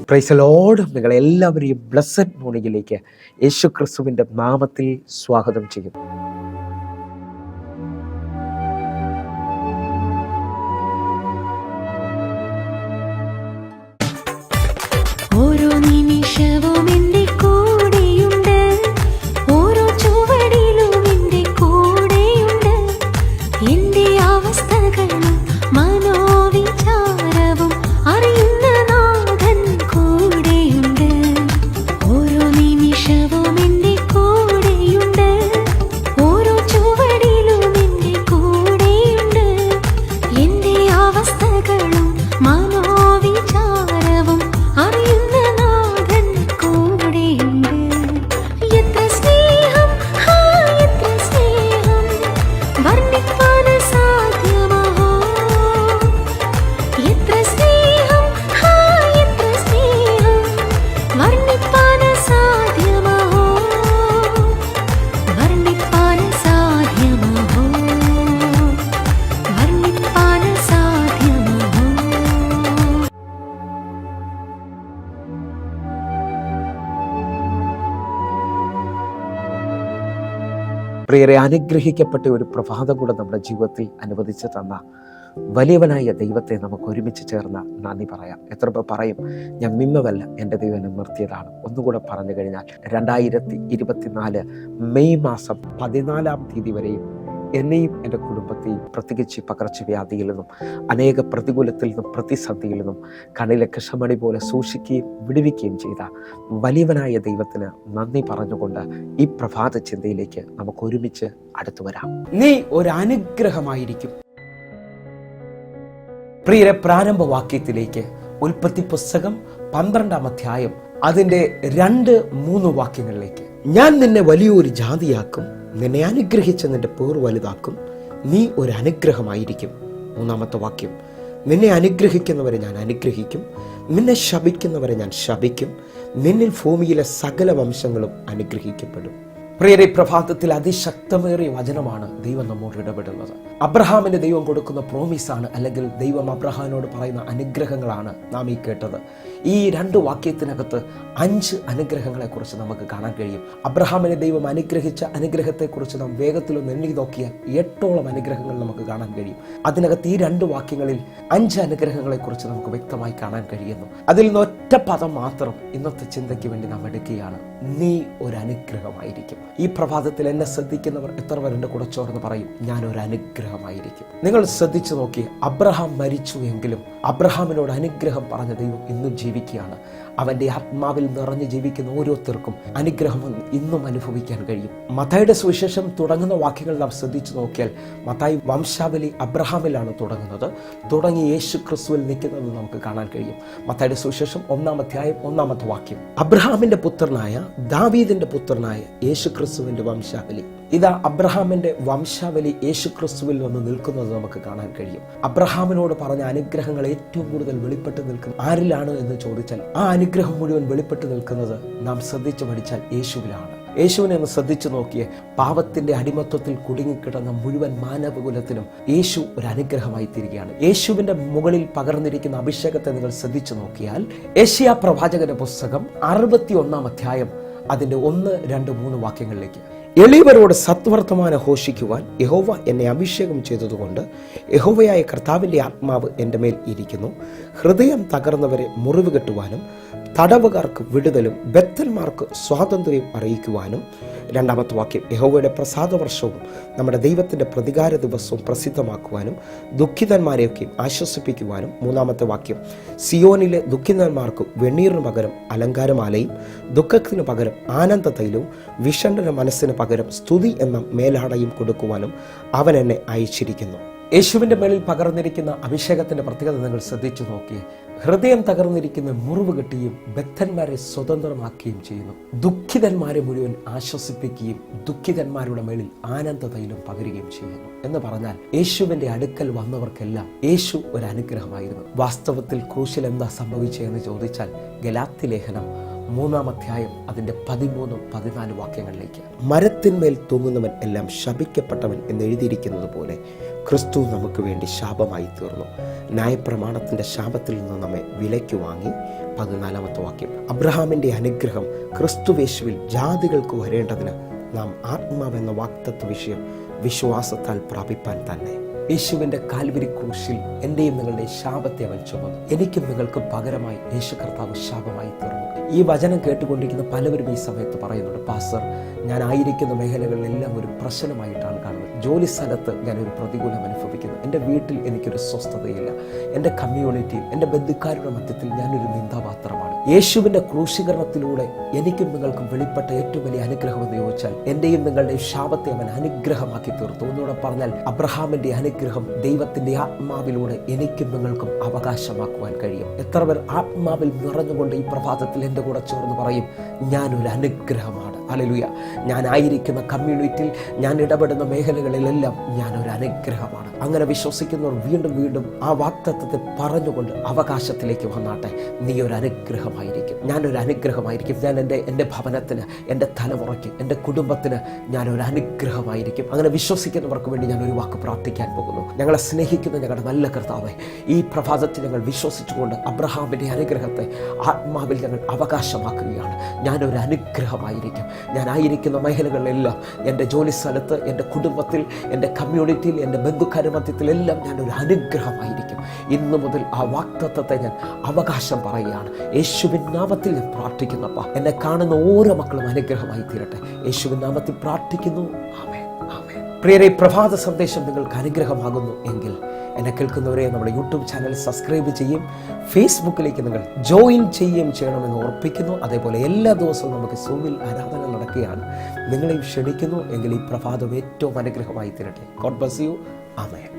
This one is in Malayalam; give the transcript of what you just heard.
Praise the Lord. നിങ്ങളെല്ലാവരെയും ബ്ലെസ്സഡ് മോർണിംഗിലേക്ക് യേശു ക്രിസ്തുവിൻ്റെ നാമത്തിൽ സ്വാഗതം ചെയ്യുന്നു. ഓരോ നിമിഷവും എൻ്റെ കൂടെയുണ്ട്, ഓരോ ചുവടിലും എൻ്റെ കൂടെയുണ്ട്. എൻ്റെ അവസ്ഥകളും മനോവിചാരവും അറിയുന്ന നാഥൻ കൂടെയുണ്ട്. ഓരോ നിമിഷവും എൻ്റെ കൂടെയുണ്ട്, ഓരോ ചുവടിലും എൻ്റെ കൂടെയുണ്ട്. എൻ്റെ അവസ്ഥകളും മനോവിചാരവും അറിയുന്ന നാഥൻ കൂടെയുണ്ട്. എത്ര സ്നേഹം, എത്ര സ്നേഹം, വർണ്ണിപ്പാൻ അസാധ്യമോ. എത്ര സ്നേഹം, എത്ര സ്നേഹം, വർണ്ണിപ്പാൻ അസാധ്യമോ. വർണ്ണിപ്പാൻ അസാധ്യമോ, വർണ്ണിപ്പാൻ അസാധ്യമോ. പ്രിയരെ, അനുഗ്രഹിക്കപ്പെട്ട ഒരു പ്രഭാതം കൂടെ നമ്മുടെ ജീവിതത്തിൽ അനുവദിച്ച് തന്ന വലിയവനായ ദൈവത്തെ നമുക്ക് ഒരുമിച്ച് ചേർന്ന് നന്ദി പറയാം. എത്ര പേർ പറയും, ഞാൻ നിന്നതല്ല, എൻ്റെ ദൈവം എന്നെ നിർത്തിയതാണ്. ഒന്നുകൂടെ പറഞ്ഞു കഴിഞ്ഞാൽ 2024 മെയ് മാസം 14 തീയതി വരെയും എന്നെയും എൻ്റെ കുടുംബത്തെയും പ്രത്യേകിച്ച് പകർച്ചവ്യാധിയിൽ നിന്നും അനേക പ്രതികൂലത്തിൽ നിന്നും പ്രതിസന്ധിയിൽ നിന്നും കണ്ണിലെ കൃഷ്ണമണി പോലെ സൂക്ഷിക്കുകയും വിടുവിക്കുകയും ചെയ്ത വലിയവനായ ദൈവത്തിന് നന്ദി പറഞ്ഞുകൊണ്ട് ഈ പ്രഭാത ചിന്തയിലേക്ക് നമുക്ക് ഒരുമിച്ച് അടുത്തു വരാം. നീ ഒരു അനുഗ്രഹമായിരിക്കും. പ്രിയരെ, പ്രാരംഭവാക്യത്തിലേക്ക് ഉൽപ്പത്തി പുസ്തകം 12 അധ്യായം അതിൻ്റെ 2-3 വാക്യങ്ങളിലേക്ക്. ഞാൻ നിന്നെ വലിയൊരു ജാതിയാക്കും, നിന്നെ അനുഗ്രഹിച്ച് നിന്റെ പേർ വലുതാക്കും, നീ ഒരു അനുഗ്രഹമായിരിക്കും. 3-ാമത്തെ വാക്യം, നിന്നെ അനുഗ്രഹിക്കുന്നവരെ ഞാൻ അനുഗ്രഹിക്കും, നിന്നെ ശപിക്കുന്നവരെ ഞാൻ ശപിക്കും, നിന്നിൽ ഭൂമിയിലെ സകല വംശങ്ങളും അനുഗ്രഹിക്കപ്പെടും. പ്രിയരെ, പ്രഭാതത്തിൽ അതിശക്തമേറിയ വചനമാണ് ദൈവം നമ്മോട് ഇടപെടുന്നത്. അബ്രഹാമിന് ദൈവം കൊടുക്കുന്ന പ്രോമിസാണ്, അല്ലെങ്കിൽ ദൈവം അബ്രഹാമിനോട് പറയുന്ന അനുഗ്രഹങ്ങളാണ് നാം ഈ കേട്ടത്. ഈ 2 വാക്യത്തിനകത്ത് 5 അനുഗ്രഹങ്ങളെക്കുറിച്ച് നമുക്ക് കാണാൻ കഴിയും. അബ്രഹാമിനെ ദൈവം അനുഗ്രഹിച്ച അനുഗ്രഹത്തെക്കുറിച്ച് നാം വേഗത്തിലൊന്ന് എണ്ണി നോക്കിയാൽ 8ഓളം അനുഗ്രഹങ്ങൾ നമുക്ക് കാണാൻ കഴിയും. അതിനകത്ത് ഈ 2 വാക്യങ്ങളിൽ 5 അനുഗ്രഹങ്ങളെക്കുറിച്ച് നമുക്ക് വ്യക്തമായി കാണാൻ കഴിയുന്നു. അതിൽ നിന്ന് ഒറ്റ പദം മാത്രം ഇന്നത്തെ ചിന്തയ്ക്ക് വേണ്ടി നാം എടുക്കുകയാണ്: നീ ഒരു അനുഗ്രഹമായിരിക്കും. ഈ പ്രഭാതത്തിൽ എന്നെ ശ്രദ്ധിക്കുന്നവർ എത്ര പേർ എൻ്റെ കൂടെ ചോർന്ന് പറയും, ഞാൻ ഒരു അനുഗ്രഹമായിരിക്കും. നിങ്ങൾ ശ്രദ്ധിച്ചു നോക്കി, അബ്രഹാം മരിച്ചു എങ്കിലും അബ്രഹാമിനോട് അനുഗ്രഹം പറഞ്ഞ ദൈവം ഇന്നും ജീവിക്കുകയാണ്. അവൻ്റെ ആത്മാവിൽ നിറഞ്ഞു ജീവിക്കുന്ന ഓരോരുത്തർക്കും അനുഗ്രഹം ഇന്നും അനുഭവിക്കാൻ കഴിയും. മത്തായിയുടെ സുവിശേഷം തുടങ്ങുന്ന വാക്യങ്ങൾ നാം ശ്രദ്ധിച്ചു നോക്കിയാൽ മത്തായി വംശാവലി അബ്രഹാമിലാണ് തുടങ്ങുന്നത്. തുടങ്ങി യേശു ക്രിസ്തുവിൽ നിൽക്കുന്നത് നമുക്ക് കാണാൻ കഴിയും. മത്തായിയുടെ സുവിശേഷം 1-ാം അധ്യായം 1-ാമത്തെ വാക്യം, അബ്രഹാമിന്റെ പുത്രനായ ദാവീദിന്റെ പുത്രനായ യേശു ക്രിസ്തുവിന്റെ വംശാവലി. ഇതാ അബ്രഹാമിന്റെ വംശാവലി യേശു ക്രിസ്തുവിൽ വന്ന് നിൽക്കുന്നത് നമുക്ക് കാണാൻ കഴിയും. അബ്രഹാമിനോട് പറഞ്ഞ അനുഗ്രഹങ്ങൾ ഏറ്റവും കൂടുതൽ വെളിപ്പെട്ട് നിൽക്കുന്നത് ആരിലാണ് എന്ന് ചോദിച്ചാൽ, ആ അനുഗ്രഹം മുഴുവൻ വെളിപ്പെട്ട് നിൽക്കുന്നത് നാം ശ്രദ്ധിച്ചു പഠിച്ചാൽ യേശുവിലാണ്. യേശുവിനെ ഒന്ന് ശ്രദ്ധിച്ചു നോക്കിയേ, പാപത്തിന്റെ അടിമത്വത്തിൽ കുടുങ്ങിക്കിടന്ന മുഴുവൻ മാനവകുലത്തിനും യേശു ഒരു അനുഗ്രഹമായി തീരുകയാണ്. യേശുവിന്റെ മുകളിൽ പകർന്നിരിക്കുന്ന അഭിഷേകത്തെ നിങ്ങൾ ശ്രദ്ധിച്ചു നോക്കിയാൽ, യെശയ്യാ പ്രവാചകന്റെ പുസ്തകം 61-ാം അധ്യായം അതിന്റെ 1, 2, 3 വാക്യങ്ങളിലേക്ക്, എളിയവരോട് സത്വർത്തമാനം ഘോഷിക്കുവാൻ യഹോവ എന്നെ അഭിഷേകം ചെയ്തതുകൊണ്ട് യഹോവയായ കർത്താവിൻ്റെ ആത്മാവ് എൻ്റെ മേൽ ഇരിക്കുന്നു. ഹൃദയം തകർന്നവരെ മുറിവ് കെട്ടുവാനും തടവുകാർക്ക് വിടുതലും ബദ്ധന്മാർക്ക് സ്വാതന്ത്ര്യം അറിയിക്കുവാനും. 2-ാമത്തെ വാക്യം, യഹോവയുടെ പ്രസാദവർഷവും നമ്മുടെ ദൈവത്തിൻ്റെ പ്രതികാര ദിവസവും പ്രസിദ്ധമാക്കുവാനും ദുഃഖിതന്മാരെയൊക്കെയും ആശ്വസിപ്പിക്കുവാനും. 3-ാമത്തെ വാക്യം, സിയോനിലെ ദുഃഖിതന്മാർക്ക് വെണ്ണീറിന് പകരം അലങ്കാരമാലയും ദുഃഖത്തിന് പകരം ആനന്ദ തൈലവും വിഷണ്ണന്റെ മനസ്സിന് പകരം സ്തുതി എന്ന മേലാടയും കൊടുക്കുവാനും അവൻ എന്നെ അയച്ചിരിക്കുന്നു. യേശുവിൻ്റെ മേലിൽ പകർന്നിരിക്കുന്ന അഭിഷേകത്തിൻ്റെ പ്രത്യേകത നിങ്ങൾ ശ്രദ്ധിച്ചു നോക്കിയേ. ഹൃദയം തകർന്നിരിക്കുന്ന മുറിവ് കെട്ടുകയും ബദ്ധന്മാരെ സ്വതന്ത്രമാക്കുകയും ചെയ്യുന്നു. ദുഃഖിതന്മാരെ മുഴുവൻ ആശ്വസിപ്പിക്കുകയും ദുഃഖിതന്മാരുടെ മേളിൽ ആനന്ദ തൈലം പകരുകയും ചെയ്യുന്നു. എന്ന് പറഞ്ഞാൽ യേശുവിൻ്റെ അടുക്കൽ വന്നവർക്കെല്ലാം യേശു ഒരു അനുഗ്രഹമായിരുന്നു. വാസ്തവത്തിൽ ക്രൂശിൽ എന്താ സംഭവിച്ചതെന്ന് ചോദിച്ചാൽ, ഗലാത്യ ലേഖനം 3-ാം അധ്യായം അതിൻ്റെ 13-14 വാക്യങ്ങളിലേക്ക്. മരത്തിന്മേൽ തൂങ്ങുന്നവൻ എല്ലാം ശപിക്കപ്പെട്ടവൻ എന്ന് എഴുതിയിരിക്കുന്നത് പോലെ ക്രിസ്തു നമുക്ക് വേണ്ടി ശാപമായി തീർന്നു. ന്യായപ്രമാണത്തിൻ്റെ ശാപത്തിൽ നിന്ന് നമ്മെ വിലയ്ക്ക് വാങ്ങി. 14-ാമത്തെ വാക്യം. അബ്രഹാമിൻ്റെ അനുഗ്രഹം ക്രിസ്തുവേശുവിൽ ജാതികൾക്ക് വരേണ്ടതിന് നാം ആത്മാവെന്ന വാഗ്ദത്ത വിഷയം വിശ്വാസത്താൽ പ്രാപിപ്പാൻ തന്നെ. യേശുവിൻ്റെ കാൽവരി ക്രൂശിൽ എൻ്റെയും നിങ്ങളുടെ ശാപത്തെ അവൻ ചുമന്നു. എനിക്കും നിങ്ങൾക്ക് പകരമായി യേശു കർത്താവ് ശാപമായി തീർന്നു. ഈ വചനം കേട്ടുകൊണ്ടിരിക്കുന്ന പലവരും ഈ സമയത്ത് പറയുന്നുണ്ട്, പാസ്റ്റർ, ഞാൻ ആയിരിക്കുന്ന മേഖലകളിലെല്ലാം ഒരു പ്രശ്നമായിട്ടാണ് കാണുന്നത്. ജോലി സ്ഥലത്ത് ഞാനൊരു പ്രതികൂലം അനുഭവിക്കുന്നു. എൻ്റെ വീട്ടിൽ എനിക്കൊരു സ്വസ്ഥതയില്ല. എൻ്റെ കമ്മ്യൂണിറ്റിയിൽ, എൻ്റെ ബന്ധുക്കാരുടെ മധ്യത്തിൽ ഞാനൊരു നിന്ദാപാത്രമാണ്. യേശുവിൻ്റെ ക്രൂശീകരണത്തിലൂടെ എനിക്കും നിങ്ങൾക്കും വെളിപ്പെട്ട ഏറ്റവും വലിയ അനുഗ്രഹം എന്ന് ചോദിച്ചാൽ എൻ്റെയും നിങ്ങളുടെയും ശാപത്തെ അവൻ അനുഗ്രഹമാക്കി തീർത്തു. ഒന്നുകൂടെ പറഞ്ഞാൽ അബ്രഹാമിൻ്റെ അനുഗ്രഹം ദൈവത്തിൻ്റെ ആത്മാവിലൂടെ എനിക്കും നിങ്ങൾക്കും അവകാശമാക്കുവാൻ കഴിയും. എത്ര പേർ ആത്മാവിൽ നിറഞ്ഞുകൊണ്ട് ഈ പ്രഭാതത്തിൽ എൻ്റെ കൂടെ ചേർന്ന് പറയും, ഞാനൊരു അനുഗ്രഹമാണ്. ഹല്ലേലൂയ. ഞാനായിരിക്കുന്ന കമ്മ്യൂണിറ്റിയിൽ, ഞാൻ ഇടപെടുന്ന മേഖലകളിലെല്ലാം ഞാനൊരു അനുഗ്രഹമാണ്. അങ്ങനെ വിശ്വസിക്കുന്നവർ വീണ്ടും വീണ്ടും ആ വാഗ്ദത്തത്തെ പറഞ്ഞുകൊണ്ട് അവകാശത്തിലേക്ക് വന്നാട്ടെ. നീ ഒരു അനുഗ്രഹമായിരിക്കും, ഞാനൊരു അനുഗ്രഹമായിരിക്കും. ഞാൻ എൻ്റെ ഭവനത്തിന്, എൻ്റെ തലമുറയ്ക്ക്, എൻ്റെ കുടുംബത്തിന് ഞാനൊരു അനുഗ്രഹമായിരിക്കും. അങ്ങനെ വിശ്വസിക്കുന്നവർക്ക് വേണ്ടി ഞാൻ ഒരു വാക്ക് പ്രാർത്ഥിക്കാൻ പോകുന്നു. ഞങ്ങളെ സ്നേഹിക്കുന്ന ഞങ്ങളുടെ നല്ല കർത്താവേ, ഈ പ്രഭാതത്തിൽ ഞങ്ങൾ വിശ്വസിച്ചുകൊണ്ട് അബ്രഹാമിൻ്റെ അനുഗ്രഹത്തെ ആത്മാവിൽ ഞങ്ങൾ അവകാശമാക്കുകയാണ്. ഞാനൊരു അനുഗ്രഹമായിരിക്കും. ഞാനായിരിക്കുന്ന മേഖലകളിലെല്ലാം, എൻ്റെ ജോലി സ്ഥലത്ത്, എൻ്റെ കുടുംബത്തിൽ, എൻ്റെ കമ്മ്യൂണിറ്റിയിൽ, എൻ്റെ ബന്ധുക്കാരുടെ മധ്യത്തിലെല്ലാം ഞാനൊരു അനുഗ്രഹമായിരിക്കും. ഇന്നു മുതൽ ആ വാഗ്ദത്തത്തെ ഞാൻ അവകാശം പറയുകയാണ്. യേശുവിൻ നാമത്തിൽ ഞാൻ പ്രാർത്ഥിക്കുന്നപ്പ എന്നെ കാണുന്ന ഓരോ മക്കളും അനുഗ്രഹമായി തീരട്ടെ. യേശുവിൻ നാമത്തിൽ പ്രാർത്ഥിക്കുന്നു. ആമേൻ, ആമേൻ. പ്രിയരെ, പ്രഭാത സന്ദേശം നിങ്ങൾക്ക് അനുഗ്രഹമാകുന്നു എങ്കിൽ എന്നെ കേൾക്കുന്നവരെ നമ്മുടെ യൂട്യൂബ് ചാനൽ സബ്സ്ക്രൈബ് ചെയ്യും, ഫേസ്ബുക്കിലേക്ക് നിങ്ങൾ ജോയിൻ ചെയ്യണമെന്ന് ഓർപ്പിക്കുന്നു. അതേപോലെ എല്ലാ ദിവസവും നമുക്ക് സൂമിൽ ആരാധന നടക്കുകയാണ്. നിങ്ങളെയും ക്ഷണിക്കുന്നു. എങ്കിൽ ഈ പ്രഭാതം ഏറ്റവും അനുഗ്രഹമായി തീരട്ടെ. God bless you. ആമേൻ.